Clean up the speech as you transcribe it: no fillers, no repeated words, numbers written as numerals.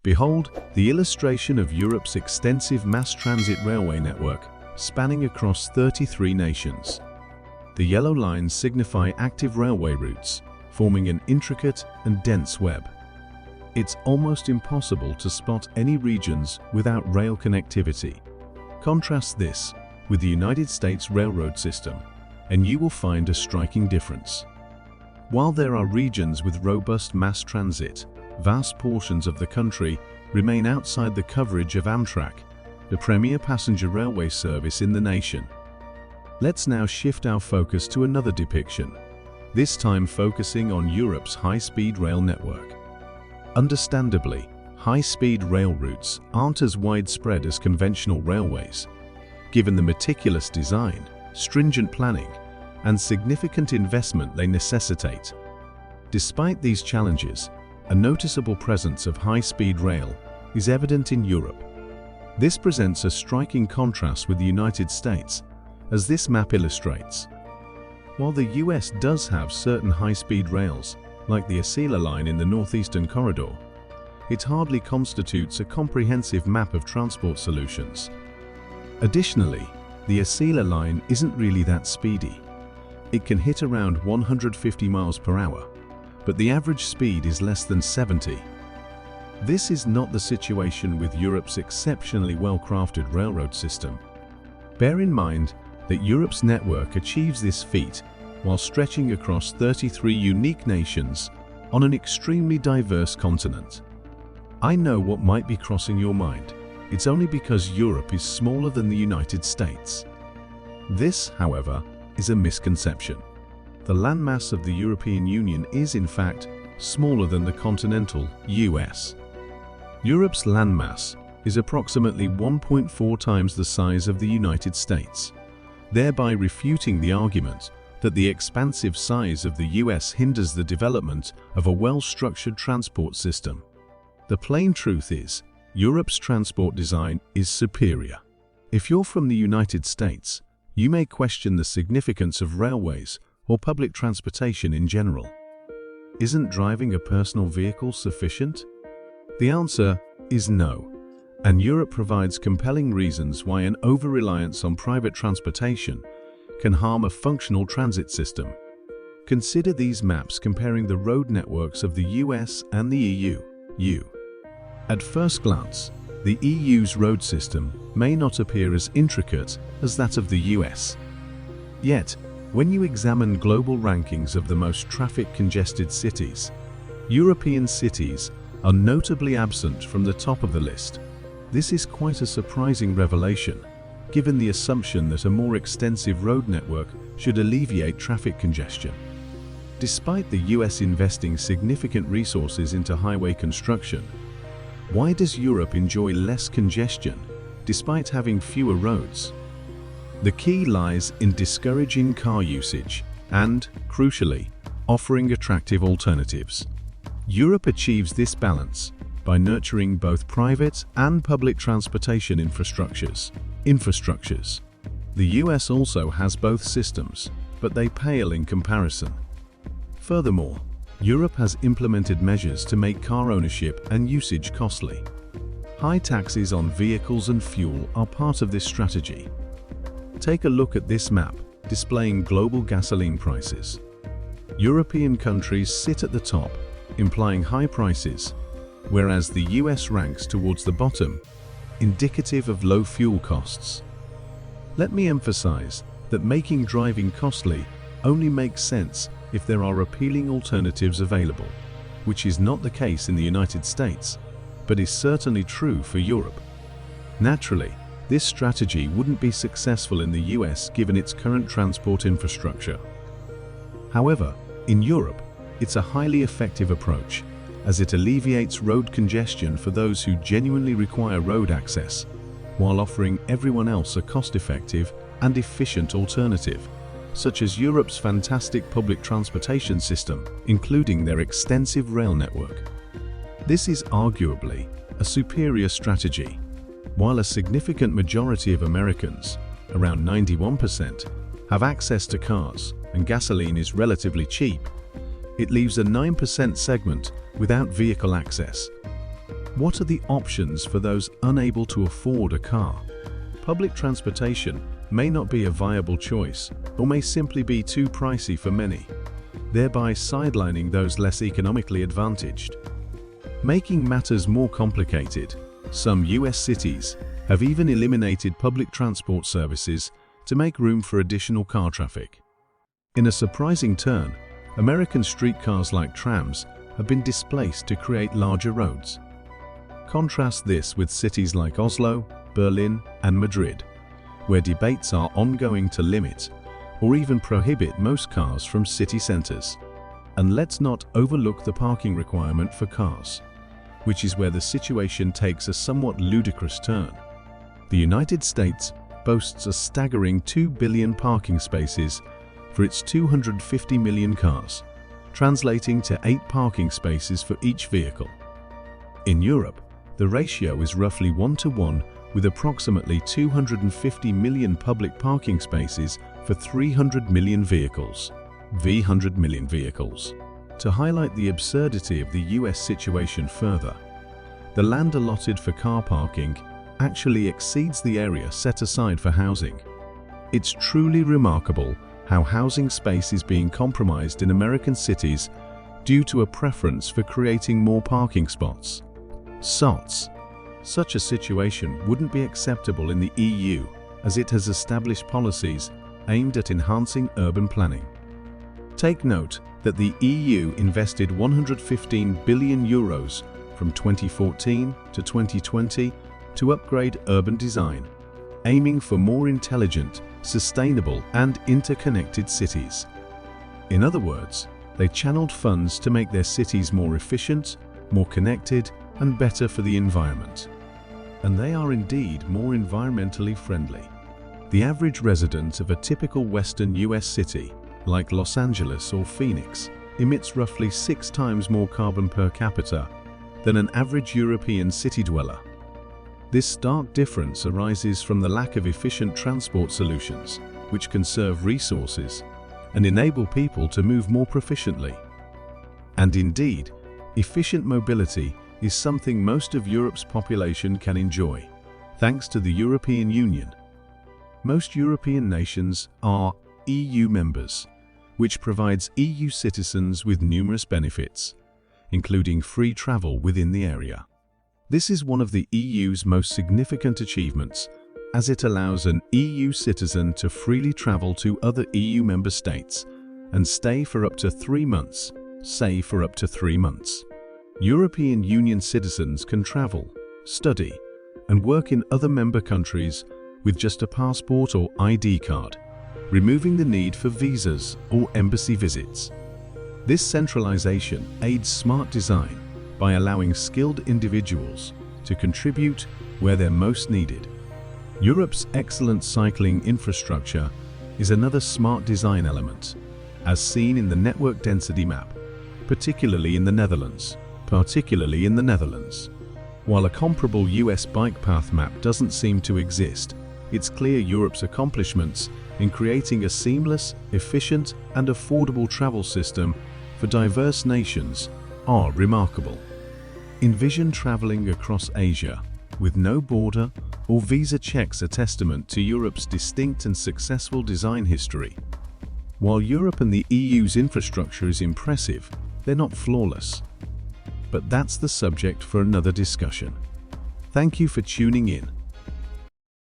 Behold the illustration of Europe's extensive mass transit railway network, spanning across 33 nations. The yellow lines signify active railway routes, forming an intricate and dense web. It's almost impossible to spot any regions without rail connectivity. Contrast this with the United States railroad system, and you will find a striking difference. While there are regions with robust mass transit, vast portions of the country remain outside the coverage of Amtrak, the premier passenger railway service in the nation. Let's now shift our focus to another depiction, this time focusing on Europe's high-speed rail network. Understandably, high-speed rail routes aren't as widespread as conventional railways, given the meticulous design, stringent planning, and significant investment they necessitate. Despite these challenges, a noticeable presence of high-speed rail is evident in Europe. This presents a striking contrast with the United States, as this map illustrates. While the US does have certain high-speed rails, like the Acela line in the Northeastern Corridor, it hardly constitutes a comprehensive map of transport solutions. Additionally, the Acela line isn't really that speedy. It can hit around 150 miles per hour, but the average speed is less than 70. This is not the situation with Europe's exceptionally well-crafted railroad system. Bear in mind that Europe's network achieves this feat while stretching across 33 unique nations on an extremely diverse continent. I know what might be crossing your mind. It's only because Europe is smaller than the United States. This, however, is a misconception. The landmass of the European Union is, in fact, smaller than the continental US. Europe's landmass is approximately 1.4 times the size of the United States, thereby refuting the argument that the expansive size of the US hinders the development of a well-structured transport system. The plain truth is, Europe's transport design is superior. If you're from the United States, you may question the significance of railways or public transportation in general. Isn't driving a personal vehicle sufficient? The answer is no. And Europe provides compelling reasons why an over-reliance on private transportation can harm a functional transit system. Consider these maps comparing the road networks of the US and the EU. At first glance, the EU's road system may not appear as intricate as that of the US. Yet, when you examine global rankings of the most traffic-congested cities, European cities are notably absent from the top of the list. This is quite a surprising revelation, given the assumption that a more extensive road network should alleviate traffic congestion. Despite the US investing significant resources into highway construction, why does Europe enjoy less congestion despite having fewer roads? The key lies in discouraging car usage and, crucially, offering attractive alternatives. Europe achieves this balance by nurturing both private and public transportation infrastructures. The US also has both systems, but they pale in comparison. Furthermore, Europe has implemented measures to make car ownership and usage costly. High taxes on vehicles and fuel are part of this strategy. Take a look at this map displaying global gasoline prices. European countries sit at the top, implying high prices, whereas the US ranks towards the bottom, indicative of low fuel costs. Let me emphasize that making driving costly only makes sense if there are appealing alternatives available, which is not the case in the United States, but is certainly true for Europe. Naturally, this strategy wouldn't be successful in the US given its current transport infrastructure. However, in Europe, it's a highly effective approach, as it alleviates road congestion for those who genuinely require road access, while offering everyone else a cost-effective and efficient alternative, such as Europe's fantastic public transportation system, including their extensive rail network. This is arguably a superior strategy. While a significant majority of Americans, around 91%, have access to cars and gasoline is relatively cheap, it leaves a 9% segment without vehicle access. What are the options for those unable to afford a car? Public transportation may not be a viable choice or may simply be too pricey for many, thereby sidelining those less economically advantaged. Making matters more complicated, some US cities have even eliminated public transport services to make room for additional car traffic. In a surprising turn, American streetcars like trams have been displaced to create larger roads. Contrast this with cities like Oslo, Berlin, and Madrid, where debates are ongoing to limit or even prohibit most cars from city centers. And let's not overlook the parking requirement for cars, which is where the situation takes a somewhat ludicrous turn. The United States boasts a staggering 2 billion parking spaces for its 250 million cars, translating to 8 parking spaces for each vehicle. In Europe, the ratio is roughly 1-to-1, with approximately 250 million public parking spaces for 300 million vehicles. To highlight the absurdity of the US situation further, the land allotted for car parking actually exceeds the area set aside for housing. It's truly remarkable how housing space is being compromised in American cities due to a preference for creating more parking spots. Such a situation wouldn't be acceptable in the EU, as it has established policies aimed at enhancing urban planning. Take note that the EU invested €115 billion from 2014 to 2020 to upgrade urban design, aiming for more intelligent, sustainable, and interconnected cities. In other words, they channeled funds to make their cities more efficient, more connected, and better for the environment. And they are indeed more environmentally friendly. The average resident of a typical Western US city, like Los Angeles or Phoenix, emits roughly 6 times more carbon per capita than an average European city dweller. This stark difference arises from the lack of efficient transport solutions, which conserve resources and enable people to move more proficiently. And indeed, efficient mobility is something most of Europe's population can enjoy, thanks to the European Union. Most European nations are EU members, which provides EU citizens with numerous benefits, including free travel within the area. This is one of the EU's most significant achievements, as it allows an EU citizen to freely travel to other EU member states and stay for up to 3 months. European Union citizens can travel, study, and work in other member countries with just a passport or ID card, removing the need for visas or embassy visits. This centralization aids smart design by allowing skilled individuals to contribute where they're most needed. Europe's excellent cycling infrastructure is another smart design element, as seen in the network density map, particularly in the Netherlands. While a comparable US bike path map doesn't seem to exist, it's clear Europe's accomplishments in creating a seamless, efficient, and affordable travel system for diverse nations are remarkable. Envision traveling across Asia with no border or visa checks, a testament to Europe's distinct and successful design history. While Europe and the EU's infrastructure is impressive, they're not flawless. But that's the subject for another discussion. Thank you for tuning in.